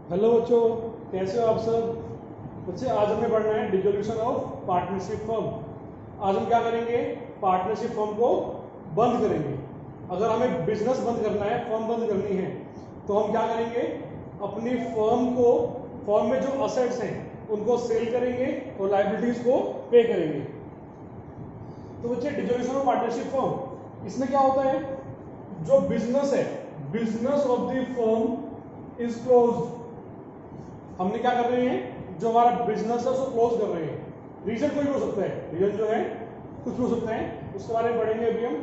Hello बच्चों, कैसे हो आप सब। बच्चे आज हमें पढ़ना है डिसोल्यूशन ऑफ पार्टनरशिप फर्म। आज हम क्या करेंगे, पार्टनरशिप फर्म को बंद करेंगे। अगर हमें बिजनेस बंद करना है, फर्म बंद करनी है, तो हम क्या करेंगे, अपनी फर्म में जो असेट्स हैं उनको सेल करेंगे और लाइबिलिटीज को पे करेंगे। तो बच्चे डिसोल्यूशन ऑफ पार्टनरशिप फर्म, इसमें क्या होता है, जो बिजनेस है, business of the firm is closed. हमने क्या कर रहे हैं, जो हमारा बिजनेस है उसको क्लोज कर रहे हैं। रीजन कोई भी हो सकता है, रीजन जो है कुछ भी हो सकता है, उसके बारे में पढ़ेंगे अभी हम।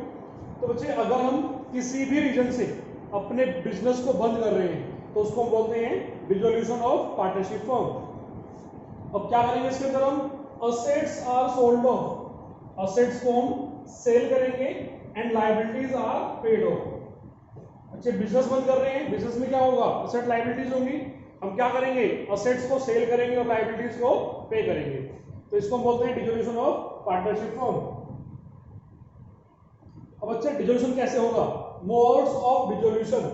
तो बच्चे अगर हम किसी भी रीजन से अपने बिजनेस को बंद कर रहे हैं तो उसको हम बोलते हैं डिसोल्यूशन ऑफ पार्टनरशिप फर्म। अब क्या करेंगे इसके अंदर, हम assets are sold off, assets को हम सेल करेंगे and liabilities are paid off. अच्छे बिजनेस बंद कर रहे हैं, बिजनेस में क्या होगा, असेट लायबिलिटीज होंगी। हम क्या करेंगे, असेट्स को सेल करेंगे और लायबिलिटीज को पे करेंगे। तो इसको हम बोलते हैं डिसोल्यूशन ऑफ पार्टनरशिप फर्म। अब बच्चे डिसोल्यूशन कैसे होगा, मोड्स ऑफ डिसोल्यूशन।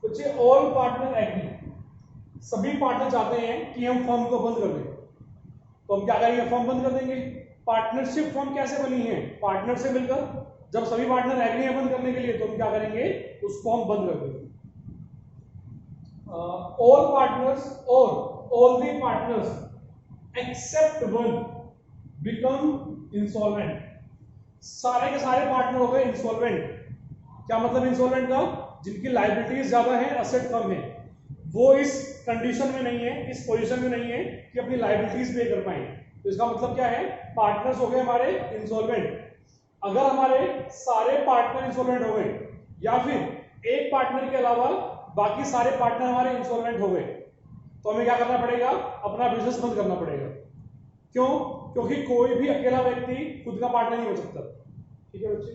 बच्चे ऑल पार्टनर एग्री, सभी पार्टनर चाहते हैं कि हम फर्म को बंद कर दें, तो हम क्या करेंगे, फर्म बंद कर देंगे। पार्टनरशिप फर्म कैसे बनी है, पार्टनर से मिलकर। जब सभी पार्टनर एग्री है बंद करने के लिए, तो हम क्या करेंगे, उसको हम बंद कर देंगे। all partners or all the partners except one become insolvent। सारे के सारे पार्टनर हो गए इंसॉल्वेंट। क्या मतलब इंसॉल्वेंट का, जिनकी लायबिलिटीज ज्यादा है, असेट कम है, वो इस कंडीशन में नहीं है, इस पोजीशन में नहीं है कि अपनी लायबिलिटीज पे कर पाए। तो इसका मतलब क्या है, पार्टनर्स हो गए हमारे इंसॉल्वेंट। अगर हमारे सारे पार्टनर इंसॉल्वेंट हो गए या फिर एक पार्टनर के अलावा बाकी सारे पार्टनर हमारे इंसॉल्वेंट हो गए, तो हमें क्या करना पड़ेगा, अपना बिजनेस बंद करना पड़ेगा। क्यों, क्योंकि कोई भी अकेला व्यक्ति खुद का पार्टनर नहीं हो सकता। ठीक है बच्चे,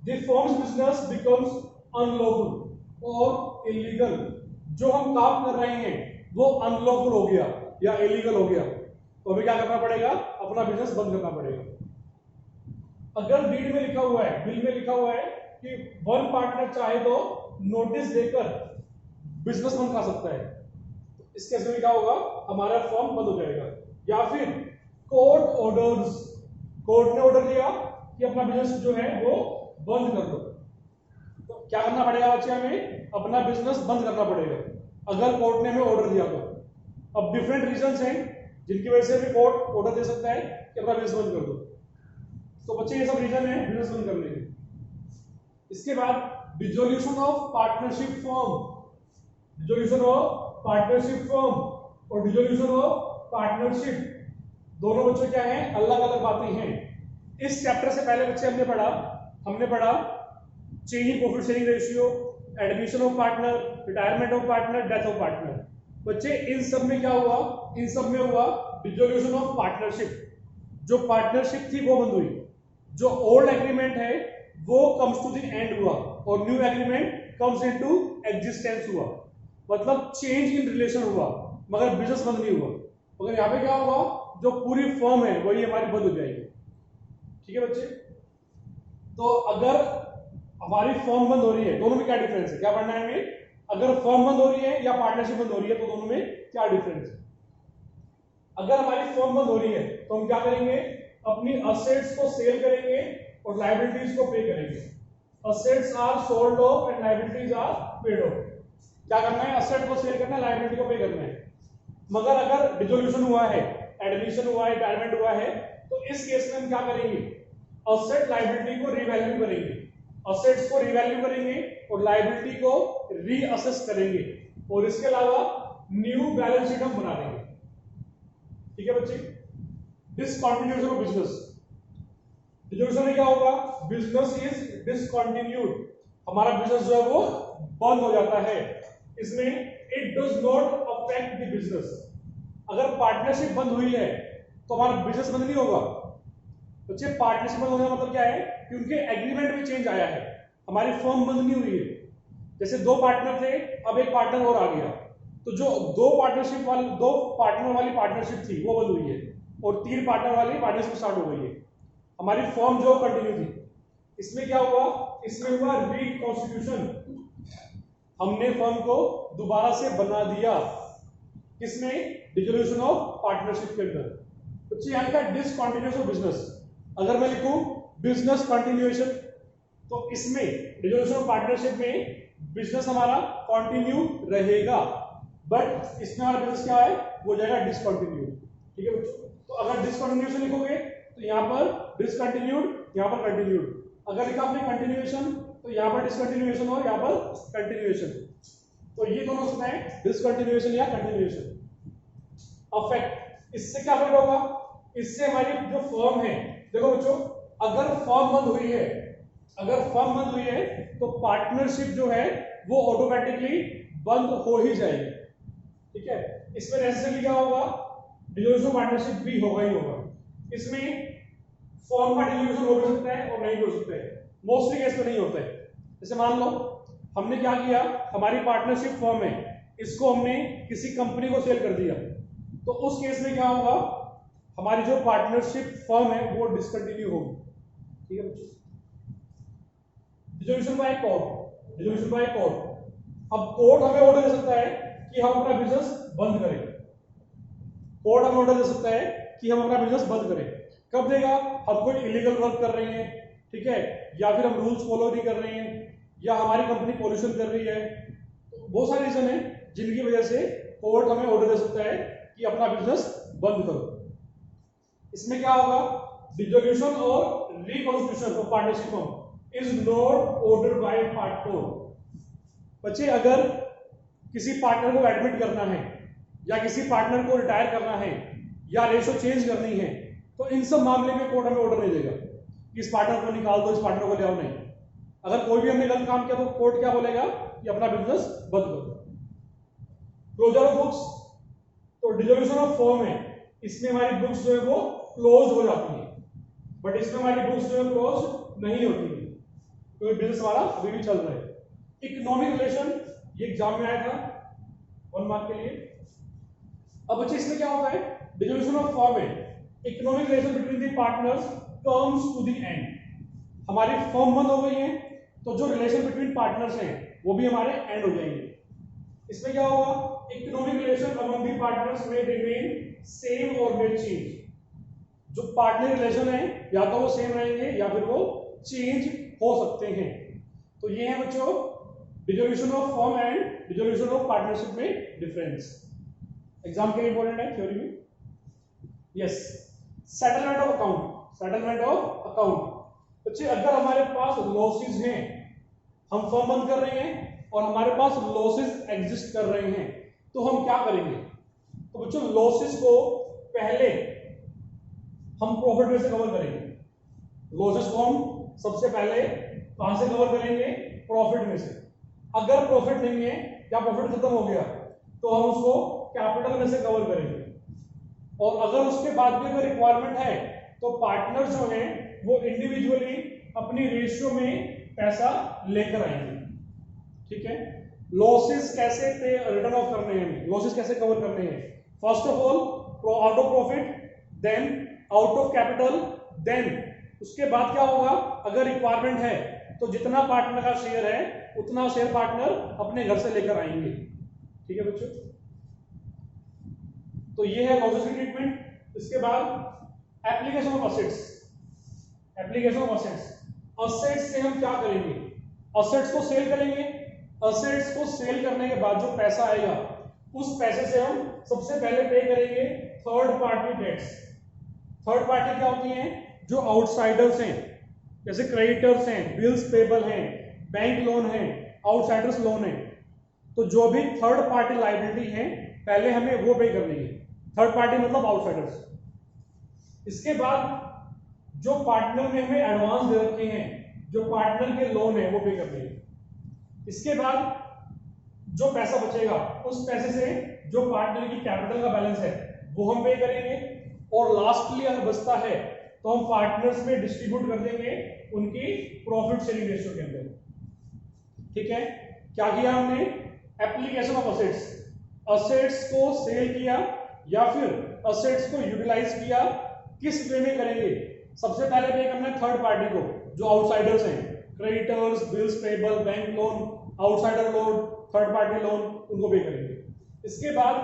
the firms business becomes unlawful और इलीगल। जो हम काम कर रहे हैं वो अनलॉफुल हो गया या इलीगल हो गया, तो हमें क्या करना पड़ेगा, अपना बिजनेस बंद करना पड़ेगा। अगर डीड में लिखा हुआ है, बिल में लिखा हुआ है कि वन पार्टनर चाहे तो नोटिस देकर बिजनेस बंद कर सकता है, तो इस केस में क्या होगा, हमारा फर्म बंद हो जाएगा। या फिर कोर्ट ऑर्डर्स, कोर्ट ने ऑर्डर दिया कि अपना बिजनेस जो है वो बंद कर दो, तो क्या करना पड़ेगा बच्चे, हमें अपना बिजनेस बंद करना पड़ेगा अगर कोर्ट ने हमें ऑर्डर दिया तो। अब डिफरेंट रीजंस हैं जिनकी वजह से भी कोर्ट ऑर्डर दे सकता है कि अपना बिजनेस बंद कर दो। तो बच्चे ये सब रीजन है बिजनेस बंद करने के। इसके बाद dissolution of partnership firm, dissolution of partnership firm और डिसोल्यूशन ऑफ पार्टनरशिप, दोनों बच्चों क्या हैं, अलग अलग बातें हैं। इस चैप्टर से पहले बच्चे हमने पढ़ा change in profit sharing ratio, admission of partner, retirement of partner, death of partner. बच्चे इन सब में क्या हुआ, इन सब में हुआ डिसोल्यूशन ऑफ पार्टनरशिप। जो पार्टनरशिप थी वो बंद हुई, जो ओल्ड एग्रीमेंट है वो कम्स टू द एंड हुआ और new agreement comes into existence हुआ। मतलब चेंज इन रिलेशन हुआ मगर बिजनेस बंद नहीं हुआ। मगर यहाँ पे क्या हुआ, जो पूरी फर्म है वही हमारी बंद हो जाएगी। ठीक है बच्चे, तो अगर हमारी फर्म बंद हो रही है, दोनों में क्या डिफरेंस है, क्या पढ़ना है हमें, अगर फर्म बंद हो रही है या पार्टनरशिप बंद हो रही है, तो दोनों में क्या डिफरेंस है। अगर हमारी फर्म बंद हो रही है तो हम क्या करेंगे, अपनी असेट्स को सेल करेंगे और लायबिलिटीज को पे करेंगे। Assets are sold off and liabilities are paid off. क्या करना है, असेट को सेल करना है, लायबिलिटी को पे करना है। मगर अगर डिसोल्यूशन हुआ है, एडमिशन हुआ है, रिटायरमेंट हुआ है, तो इस केस में हम क्या करेंगे, असेट लायबिलिटी को रिवैल्यू करेंगे, असेट्स को रिवैल्यू करेंगे और लायबिलिटी को रीअसेस करेंगे और इसके अलावा न्यू बैलेंस शीट हम बना देंगे। ठीक है बच्चे, डिसकंटिन्यूएशन ऑफ बिजनेस, डिसोल्यूशन में क्या होगा, बिजनेस इज डिसकंटिन्यूड, हमारा बिजनेस जो है वो बंद हो जाता है। इसमें it does not affect the business. अगर पार्टनरशिप बंद हुई है तो हमारा बिजनेस बंद नहीं होगा। बच्चे पार्टनरशिप बंद होने का मतलब क्या है कि उनके एग्रीमेंट में चेंज आया है, हमारी फर्म बंद नहीं हुई है। जैसे दो पार्टनर थे, अब एक पार्टनर और आ गया, तो जो दो पार्टनर वाली पार्टनरशिप थी वो बंद हुई है और 3 पार्टनर वाली पार्टनरशिप स्टार्ट हो गई है। हमारी फर्म जो कंटिन्यू थी। इसमें क्या हुआ, इसमें हुआ रिकॉन्स्टिट्यूशन, हमने फर्म को दोबारा से बना दिया, किसमें? डिसोल्यूशन ऑफ पार्टनरशिप के अंदर। तो यहाँ का डिसकंटिन्यूएशन ऑफ बिजनेस, अगर मैं लिखूं बिजनेस कंटिन्यूएशन, तो इसमें डिसोल्यूशन ऑफ पार्टनरशिप में बिजनेस हमारा कंटिन्यू रहेगा, बट इसमें हमारा बिजनेस क्या है? वो जाएगा डिसकंटिन्यू। ठीक है बच्चों, तो अगर डिसकंटिन्यूएशन लिखोगे तो यहाँ पर डिसकंटिन्यूड, यहाँ पर कंटिन्यूड। अगर लिखा आपने कंटिन्यूएशन तो यहाँ पर डिसकंटिन्यूएशन और यहाँ पर कंटिन्यूएशन, तो ये दोनों हो सकते हैं डिसकंटिन्यूएशन या कंटिन्यूएशन। अफेक्ट, इससे क्या अफेक्ट होगा? इससे हमारी जो फर्म है, देखो बच्चों, अगर फर्म बंद हुई है, अगर फर्म बंद हुई है तो पार्टनरशिप जो है वो ऑटोमेटिकली बंद हो ही जाएगी। ठीक है, इसमें नेसेसरी क्या होगा? डिसोल्यूशन पार्टनरशिप भी होगा ही होगा। इसमें फर्म का डिसोल्यूशन हो भी सकता है और नहीं हो सकता है, मोस्टली केस में नहीं होता है। जैसे मान लो हमने क्या किया, हमारी पार्टनरशिप फर्म है, इसको हमने किसी कंपनी को सेल कर दिया, तो उस केस में क्या होगा? हमारी जो पार्टनरशिप फर्म है वो डिसकंटिन्यू होगी। ठीक है बच्चों, dissolution by court, dissolution by court. अब कोर्ट हमें ऑर्डर दे सकता है कि हम अपना बिजनेस बंद करें, कोर्ट हमें ऑर्डर दे सकता है कि हम अपना बिजनेस बंद करें। कब देगा? हम कोई इलीगल वर्क कर रहे हैं, ठीक है, या फिर हम रूल्स फॉलो नहीं कर रहे हैं, या हमारी कंपनी पॉल्यूशन कर रही है, तो बहुत सारे रीजन है जिनकी वजह से कोर्ट हमें ऑर्डर दे सकता है कि अपना बिजनेस बंद करो। इसमें क्या होगा? डिसोल्यूशन और reconstitution of partnership firm is not ordered by part court. बच्चे, अगर किसी पार्टनर को एडमिट करना है, या किसी पार्टनर को रिटायर करना है, या रेशो चेंज करनी है, तो इन सब मामले में कोर्ट हमें ऑर्डर नहीं देगा कि इस पार्टनर को निकाल दो, इस पार्टनर को ले आओ, नहीं। अगर कोई भी हमने गलत काम किया तो कोर्ट क्या बोलेगा कि अपना बिजनेस बंद कर दो। क्लोजर ऑफ बुक्स, तो डिसोल्यूशन ऑफ फर्म है, इसमें हमारी बुक्स जो है वो क्लोज हो जाती है, बट इसमें हमारी बुक्स जो है क्लोज नहीं होती है, क्योंकि बिजनेस हमारा अभी भी चल रहा है। इकोनॉमिक रिलेशन, ये एग्जाम में आया था 1 मार्क के लिए। अब बच्चे इसमें क्या होता है? डिसोल्यूशन ऑफ फर्म है, economic relation between the partners comes to the end. हमारी फर्म बंद हो गई है तो जो रिलेशन बिटवीन पार्टनर्स हैं वो भी हमारे एंड हो जाएंगे। इसमें क्या होगा? Economic relation among the partners में रिमेन सेम और मे चेंज। जो पार्टनर रिलेशन है या तो वो सेम रहेंगे या फिर वो चेंज हो सकते हैं। तो ये है बच्चों dissolution of firm and dissolution of partnership में डिफरेंस। एग्जाम के लिए इंपॉर्टेंट है थ्योरी में। Yes, settlement of account, settlement of account. बच्चे, अगर हमारे पास लॉसेस हैं, हम फर्म बंद कर रहे हैं और हमारे पास लॉसेस एग्जिस्ट कर रहे हैं, तो हम क्या करेंगे? तो बच्चों, लॉसेस को पहले हम प्रॉफिट में से कवर करेंगे। लॉसेस को हम सबसे पहले कहां से कवर करेंगे? प्रॉफिट में से। अगर प्रॉफिट नहीं है या प्रॉफिट खत्म हो गया तो हम उसको कैपिटल में से कवर करेंगे, और अगर उसके बाद भी अगर रिक्वायरमेंट है तो पार्टनर जो है वो इंडिविजुअली अपनी रेशियो में पैसा लेकर आएंगे। ठीक है, लॉसेस कैसे पे रिटर्न ऑफ करने हैं, लॉसेस कैसे कवर करने हैं? First of all out of profit, then out of capital, then उसके बाद क्या होगा? अगर रिक्वायरमेंट है तो जितना पार्टनर का शेयर है उतना शेयर पार्टनर अपने घर से लेकर आएंगे। ठीक है बच्चों, तो ये है लॉसेस की ट्रीटमेंट। इसके बाद application of assets, application of assets. Assets से हम क्या करेंगे? असेट्स को सेल करेंगे। असेट्स को सेल करने के बाद जो पैसा आएगा उस पैसे से हम सबसे पहले पे करेंगे third party debts. Third party क्या होती हैं? जो आउटसाइडर्स हैं, जैसे क्रेडिटर्स हैं, बिल्स पेबल हैं, बैंक लोन है, आउटसाइडर्स लोन है। तो जो भी थर्ड पार्टी लायबिलिटी है पहले हमें वो पे करनी है। थर्ड पार्टी मतलब आउटसाइडर्स। इसके बाद जो पार्टनर ने हमें एडवांस दे रखे हैं, जो पार्टनर के लोन है वो पे करने हैं। इसके बाद जो पैसा बचेगा उस पैसे से जो पार्टनर की कैपिटल का बैलेंस है वो हम पे करेंगे, और लास्टली अगर बचता है तो हम पार्टनर्स में डिस्ट्रीब्यूट कर देंगे उनकी प्रॉफिट शेयरिंग रेशियो के अंदर। ठीक है, क्या किया हमने? एप्लीकेशन ऑफ असेट्स, असेट्स को सेल किया या फिर असेट्स को यूटिलाइज किया। किस वे में करेंगे? सबसे पहले पे करना है थर्ड पार्टी को, जो आउटसाइडर्स हैं, creditors, bills payable, bank loan, outsider loan, third party loan उनको पे करेंगे। इसके बाद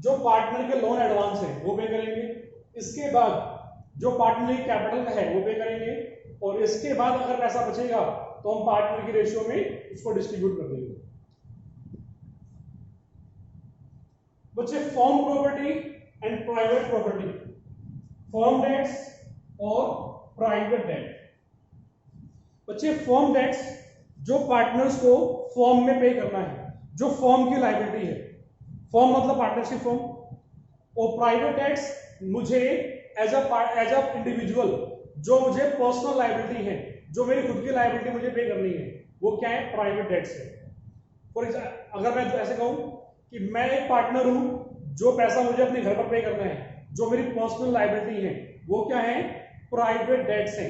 जो पार्टनर के लोन एडवांस है वो पे करेंगे। इसके बाद जो पार्टनर की कैपिटल का है वो पे करेंगे। और इसके बाद अगर पैसा बचेगा तो हम पार्टनर की रेशियो में उसको डिस्ट्रीब्यूट कर देंगे। बच्चे firm property and private property, firm debts और प्राइवेट डेट। बच्चे फॉर्म डेट्स जो पार्टनर्स को फॉर्म में पे करना है, जो फॉर्म की लायबिलिटी है, फॉर्म मतलब पार्टनरशिप फॉर्म। और प्राइवेट डेट्स मुझे एज अ इंडिविजुअल जो मुझे पर्सनल लायबिलिटी है, जो मेरी खुद की लायबिलिटी मुझे पे करनी है, वो क्या है, प्राइवेट डेट्स है। फॉर एग्जाम्पल अगर मैं ऐसे कहूं कि मैं एक पार्टनर हूं, जो पैसा मुझे अपने घर पर पे करना है, जो मेरी पर्सनल लायबिलिटी है, वो क्या है, प्राइवेट डेट्स है।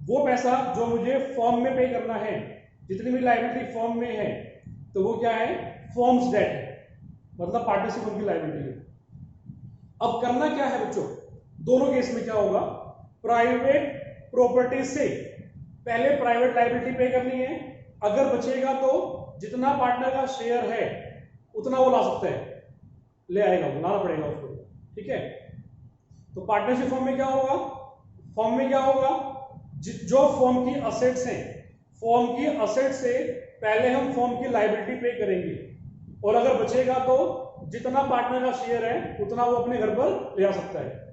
वो पैसा जो मुझे फॉर्म में पे करना है, जितनी भी लायबिलिटी फॉर्म में है, तो वो क्या है, फॉर्म्स डेट है, मतलब पार्टनरशिप उनकी लायबिलिटी है। अब करना क्या है बच्चों, दोनों केस में क्या होगा, प्राइवेट प्रॉपर्टी से पहले प्राइवेट लायबिलिटी पे करनी है। अगर बचेगा तो जितना पार्टनर का शेयर है उतना वो ला सकता है, ले आएगा, वो लाना पड़ेगा उसको, ठीक है। तो पार्टनरशिप फॉर्म में क्या होगा, फॉर्म में क्या होगा, जो फॉर्म की असेट्स हैं, फॉर्म की असेट से पहले हम फॉर्म की लायबिलिटी पे करेंगे। और अगर बचेगा तो जितना पार्टनर का शेयर है उतना वो अपने घर पर ले आ सकता है।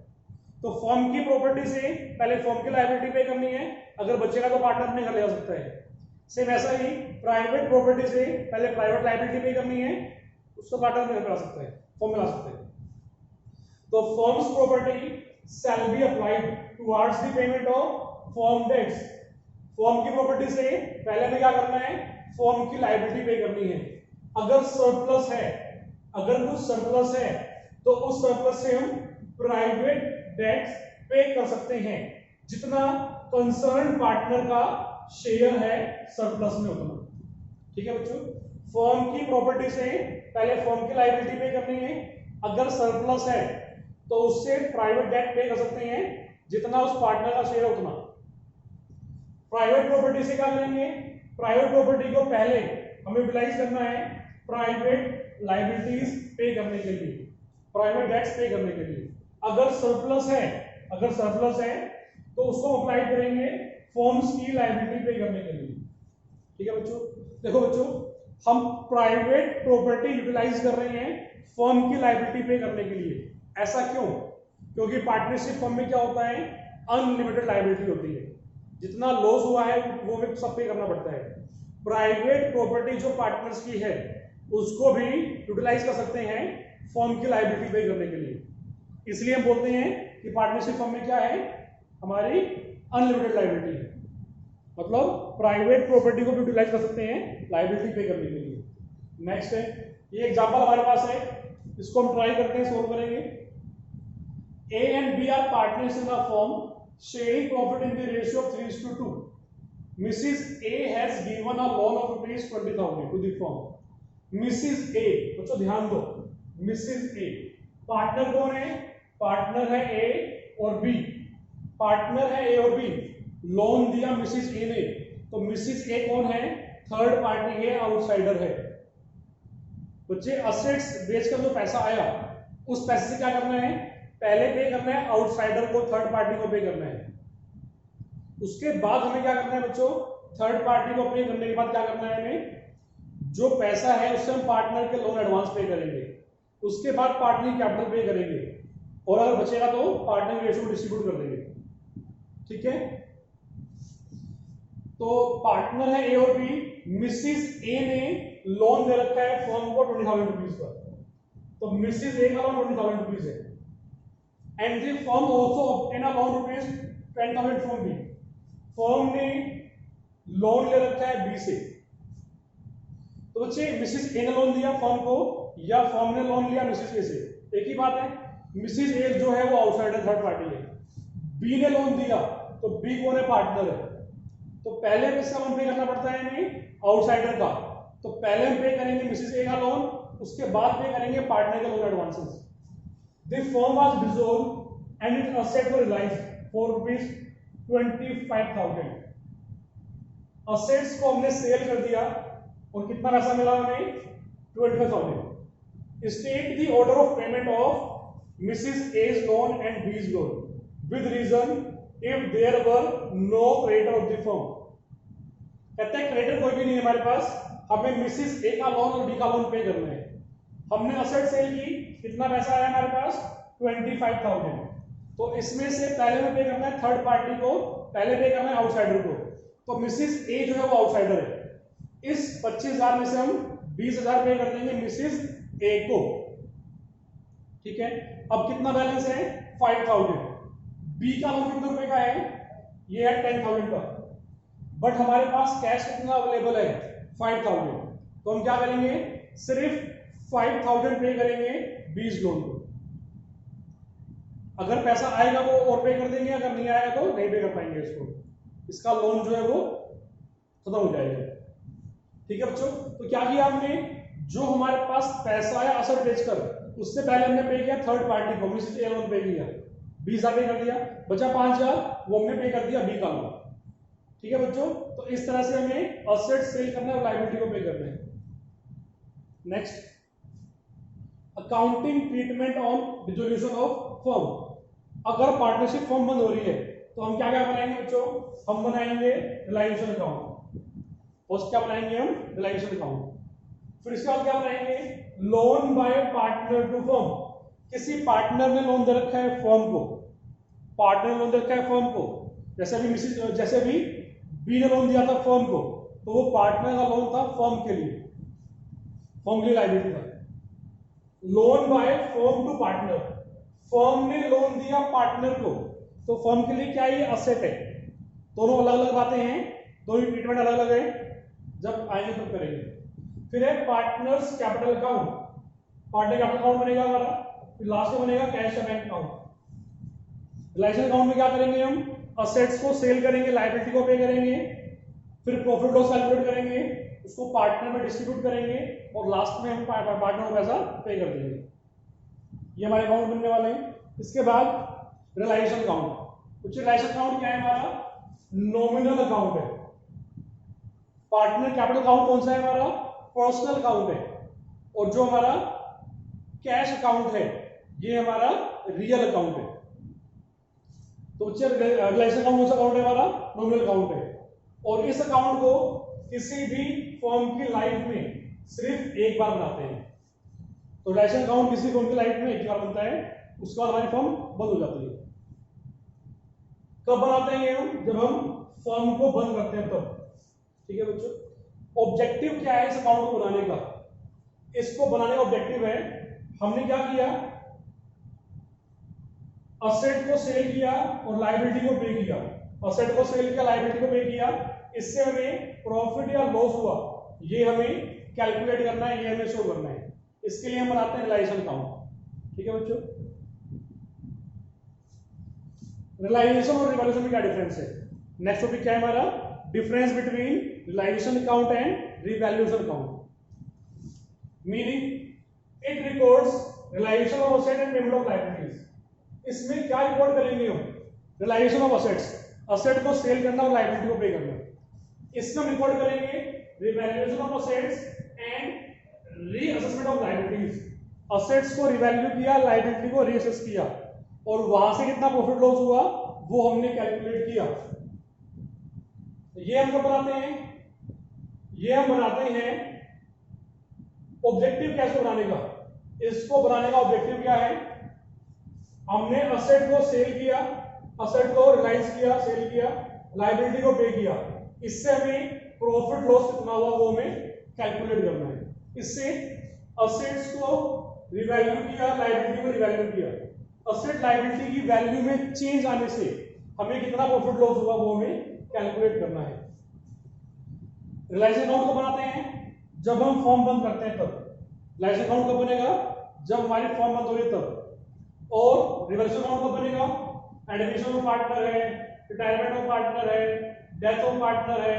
तो फॉर्म की प्रॉपर्टी से पहले फॉर्म की लायबिलिटी पे करनी है, अगर बचेगा तो पार्टनर अपने घर ले आ सकता है। सेम ऐसा ही प्राइवेट प्रॉपर्टी से पहले प्राइवेट लायबिलिटी पे करनी है, उसको पार्टनर अपने घर पे ला सकता है, फॉर्म में ला सकता है। तो firm's property shall be applied towards the payment of firm debts. Firm की प्रॉपर्टी से पहले में क्या करना है, फॉर्म की लायबिलिटी पे करनी है। अगर सरप्लस है, अगर कुछ सरप्लस है, तो उस सरप्लस से हम प्राइवेट डेट्स पे कर सकते हैं, जितना कंसर्न पार्टनर का शेयर है सरप्लस में उतना, ठीक है बच्चों। फॉर्म की प्रॉपर्टी से पहले फॉर्म की लायबिलिटी पे करनी है, अगर सरप्लस है तो उससे प्राइवेट डेट पे कर सकते हैं, जितना उस पार्टनर का शेयर है उतना। प्राइवेट प्रॉपर्टी से क्या करेंगे, प्राइवेट प्रॉपर्टी को पहले हमें यूटिलाइज करना है प्राइवेट लायबिलिटीज पे करने के लिए, प्राइवेट डेट्स पे करने के लिए। अगर सरप्लस है, अगर सरप्लस है तो उसको अप्लाई करेंगे फॉर्म्स की लायबिलिटी पे करने के लिए, ठीक है बच्चों। देखो बच्चों, हम प्राइवेट प्रॉपर्टी यूटिलाइज कर रहे हैं फॉर्म की लायबिलिटी पे करने के लिए। ऐसा क्यों, क्योंकि पार्टनरशिप फॉर्म में क्या होता है, अनलिमिटेड लायबिलिटी होती है, जितना लॉस हुआ है वो भी सब पे करना पड़ता है। प्राइवेट प्रॉपर्टी जो पार्टनर्स की है उसको भी यूटिलाइज कर सकते हैं फॉर्म की लायबिलिटी पे करने के लिए। इसलिए हम बोलते हैं कि पार्टनरशिप फॉर्म में क्या है, हमारी अनलिमिटेड लायबिलिटी है, मतलब प्राइवेट प्रॉपर्टी को भी यूटिलाइज कर सकते हैं लायबिलिटी पे करने के लिए। नेक्स्ट है, ये एग्जांपल हमारे पास है, इसको हम ट्राई करते हैं, सोल्व करेंगे। A and B are partners in the firm, sharing profit in the ratio of 3:2. Mrs. A has given a loan of rupees 20,000 to the firm. Mrs. A, बच्चों ध्यान दो, Mrs. A पार्टनर कौन है, partner है A और B, partner है A और B, loan दिया मिसिस A ने, तो मिसिस A कौन है, थर्ड पार्टी है, आउटसाइडर है। बच्चे असेट्स बेचकर जो पैसा आया उस पैसे से क्या करना है, पहले पे करना है आउटसाइडर को, थर्ड पार्टी को पे करना है। उसके बाद हमें क्या करना है बच्चों, थर्ड पार्टी को पे करने के बाद क्या करना है, हमें जो पैसा है उससे हम पार्टनर के लोन एडवांस पे करेंगे, उसके बाद पार्टनर कैपिटल पे करेंगे, और अगर बचेगा तो पार्टनर की रेशियो डिस्ट्रीब्यूट कर देंगे, ठीक है। तो पार्टनर है ए और बी, मिसिस ए ने लोन दे रखा है फर्म को 20,000 रुपीज पर, तो मिसिस ए का लोन 20,000 रुपीज है, and the firm also obtain a loan rupees 10,000 from B. Firm ने लोन ले रखा है बी से, तो बच्चे मिसिस ए ने लोन दिया फर्म को या फर्म ने लोन लिया मिसिस ए से, एक ही बात है। मिसिस ए जो है वो आउटसाइडर थर्ड पार्टी है, बी ने लोन दिया तो बी कौन है, पार्टनर है, तो पहले किसका लोन पे करना पड़ता है हमें, आउटसाइडर का, तो पहले हम पे करेंगे मिसिस ए का लोन, उसके बाद पे करेंगे पार्टनर के loan advances. The firm was dissolved and its assets were realized for rupees 25,000. Assets को हमने सेल कर दिया और कितना पैसा मिला हमें 25,000। State the order of payment of Mrs A's loan and B's loan with reason if there were no creditor of the firm. कहते हैं क्रेडिटर कोई भी नहीं है हमारे पास, हमें मिसिस ए का लोन और बी का लोन पे करना है। हमने असेट सेल की, कितना पैसा आया हमारे पास 25,000। तो इसमें से पहले में पे करना है थर्ड पार्टी को, पहले पे करना है आउटसाइडर को। तो मिसिस ए जो है वो आउटसाइडर है, इस 25,000 में से हम 20,000 पे कर देंगे मिसिस ए को, ठीक है। अब कितना बैलेंस है 5,000। बी का लोन कितने रुपए का है, ये है 10,000 का, बट हमारे पास कैश कितना अवेलेबल है 5,000। तो हम क्या करेंगे, सिर्फ 5,000 पे करेंगे बीज लोन को। अगर पैसा आएगा वो और पे कर देंगे, अगर नहीं आएगा तो नहीं पे कर पाएंगे इसको, इसका लोन जो है वो खत्म हो जाएगा, ठीक है बच्चों। तो क्या किया हमने, जो हमारे पास पैसा आया असेट बेचकर, उससे पहले हमने पे किया थर्ड पार्टी को, मिसिस ए लोन पे किया, 20,000 पे कर दिया, बचा 5,000 वो हमने पे कर दिया बी का लोन, ठीक है बच्चों। तो इस तरह से हमें असेट सेल करना है और लायबिलिटी को पे करना है। Next, accounting treatment on dissolution of firm. अगर पार्टनरशिप फर्म बंद हो रही है तो हम क्या क्या बनाएंगे बच्चों, हम बनाएंगे रिलायंस अकाउंट, और क्या बनाएंगे हम रिलायंस अकाउंट। फिर इसके बाद क्या बनाएंगे, loan by partner to firm. किसी पार्टनर ने लोन दे रखा है फर्म को, पार्टनर ने लोन दे रखा है फर्म को, जैसे भी बी ने लोन दिया था फर्म को, तो वो पार्टनर का लोन था फर्म के लिए, फर्म के लिए लायबिलिटी था। Loan by firm to partner, firm ने लोन दिया पार्टनर को, तो फर्म के लिए क्या ये असेट है। दोनों अलग अलग बातें हैं, दोनों ट्रीटमेंट अलग अलग है, जब आएंगे तब करेंगे। फिर है partners capital account, partner capital account बनेगा हमारा। फिर लास्ट में बनेगा cash bank account. Reliance account में क्या करेंगे, हम असेट्स को सेल करेंगे, लायबिलिटी को पे करेंगे, फिर प्रॉफिट लॉस कैलकुलेट करेंगे, उसको पार्टनर में डिस्ट्रीब्यूट करेंगे, और लास्ट में हम पार्टनर को पैसा पे कर देंगे। ये हमारे अकाउंट बनने वाले हैं। इसके बाद रिलायंस अकाउंट। कुछ रिलायंस अकाउंट क्या है हमारा, नॉमिनल अकाउंट है। पार्टनर कैपिटल अकाउंट कौन सा है हमारा, पर्सनल अकाउंट है। और जो हमारा कैश अकाउंट है ये हमारा रियल अकाउंट है। तो रिलायंस अकाउंट कौन सा अकाउंट है हमारा, नॉमिनल अकाउंट है। और इस अकाउंट को किसी भी फर्म की लाइफ में सिर्फ एक बार बनाते हैं। तो रिलायंस अकाउंट किसी फर्म की लाइफ में एक बार बनता है, उसके बाद हमारी फर्म बंद हो जाती है। कब बनाते हैं हम, जब हम फर्म को बंद करते हैं तब, ठीक है बच्चों। ऑब्जेक्टिव क्या है इस अकाउंट को बनाने का, इसको बनाने का ऑब्जेक्टिव है, हमने क्या किया, असेट को सेल किया और लायबिलिटी को पे किया। असेट को सेल किया, लायबिलिटी को पे किया, इससे हमें प्रॉफिट या लॉस हुआ ये हमें कैलकुलेट करना है, ये हमें शो करना है। इसके लिए हम बनाते हैं रिलायंस अकाउंट, ठीक है बच्चों। रिलायंसन और रिवैल्यूएशन में क्या डिफरेंस है, नेक्स्ट टॉपिक क्या है हमारा, difference between realisation account and revaluation account. Meaning, it records realisation of asset and payment of liabilities. इसमें क्या रिकॉर्ड करेंगे हम, रिलायंसन ऑफ असेट्स, असेट को सेल करना और लायबिलिटी को पे करना। इसमें हम रिकॉर्ड करेंगे revaluation of assets and reassessment of liabilities. Assets को रिवैल्यू किया, लायबिलिटी को रीअसेस किया, और वहां से कितना प्रॉफिट लॉस हुआ वो हमने कैलकुलेट किया। ये हम कब बनाते हैं, ये हम बनाते हैं ऑब्जेक्टिव कैसे बनाने का। इसको बनाने का ऑब्जेक्टिव क्या है, हमने असेट को सेल किया, असेट को रिलाइज किया, सेल किया, लायबिलिटी को पे किया, इससे हमें प्रॉफिट लॉस कितना हुआ वो हमें कैलकुलेट करना है। इससे असेट्स को रिवैल्यू किया, लायबिलिटी को रिवैल्यू किया, असेट लायबिलिटी की वैल्यू में चेंज आने से हमें कितना प्रॉफिट लॉस हुआ वो हमें कैलकुलेट करना है। रिलायंस अकाउंट को बनाते हैं जब हम फॉर्म बंद करते हैं तब। रिलायंस अकाउंट कब बनेगा, जब हमारी फॉर्म बंद हो रही तब। और रिवैल्यूएशन अकाउंट कब बनेगा, एडमिशन ऑफ पार्टनर है, रिटायरमेंट ऑफ पार्टनर है, डेथ ऑफ पार्टनर है,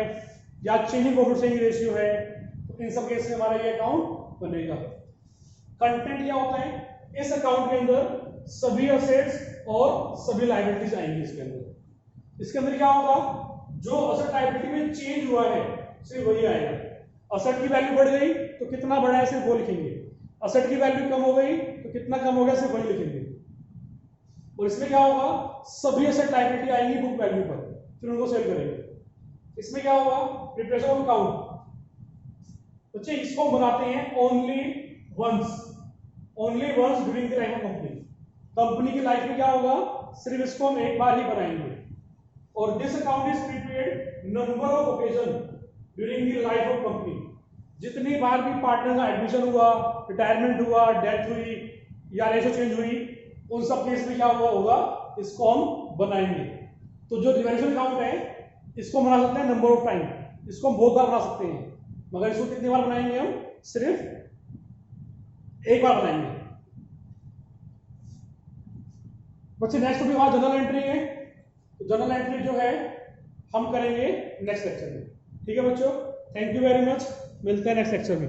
या चेंजिंग प्रॉफिट शेयरिंग रेशियो है, तो इन सब केस में हमारा ये अकाउंट बनेगा। कंटेंट क्या होता है, इस अकाउंट के अंदर सभी असेट्स और सभी लायबिलिटीज आएंगी। इसके अंदर क्या होगा, जो असेट लायबिलिटी में चेंज हुआ है सिर्फ वही आएगा। असेट की वैल्यू बढ़ गई तो कितना बढ़ा है सिर्फ वो लिखेंगे, असेट की वैल्यू कम हो गई तो कितना कम हो गया सिर्फ वही लिखेंगे। और इसमें क्या होगा, सभी असेट लायबिलिटी आएंगी बुक वैल्यू पर, फिर उनको सेल करेंगे। इसमें क्या होगा, प्रिपरेशन ऑफ अकाउंट। बच्चे इसको हम बनाते हैं only once during the life of company. Company की लाइफ में क्या होगा, सिर्फ इसको हम एक बार ही बनाएंगे। और this account is prepared number of occasion during the life of company. जितनी बार भी पार्टनर का एडमिशन हुआ, रिटायरमेंट हुआ, डेथ हुई या रेशो चेंज हुई, उन सब केस में क्या हुआ होगा, इसको हम बनाएंगे। तो जो रिवैल्यूएशन अकाउंट है इसको बना सकते हैं नंबर ऑफ टाइम, इसको हम बहुत बार बना सकते हैं, मगर इसको कितनी बार बनाएंगे, हम सिर्फ एक बार बनाएंगे। बच्चे नेक्स्ट टॉपिक हमारा जनरल एंट्री है, तो जनरल एंट्री जो है हम करेंगे नेक्स्ट लेक्चर में। ठीक है बच्चों, थैंक यू वेरी मच, मिलते हैं नेक्स्ट लेक्चर में।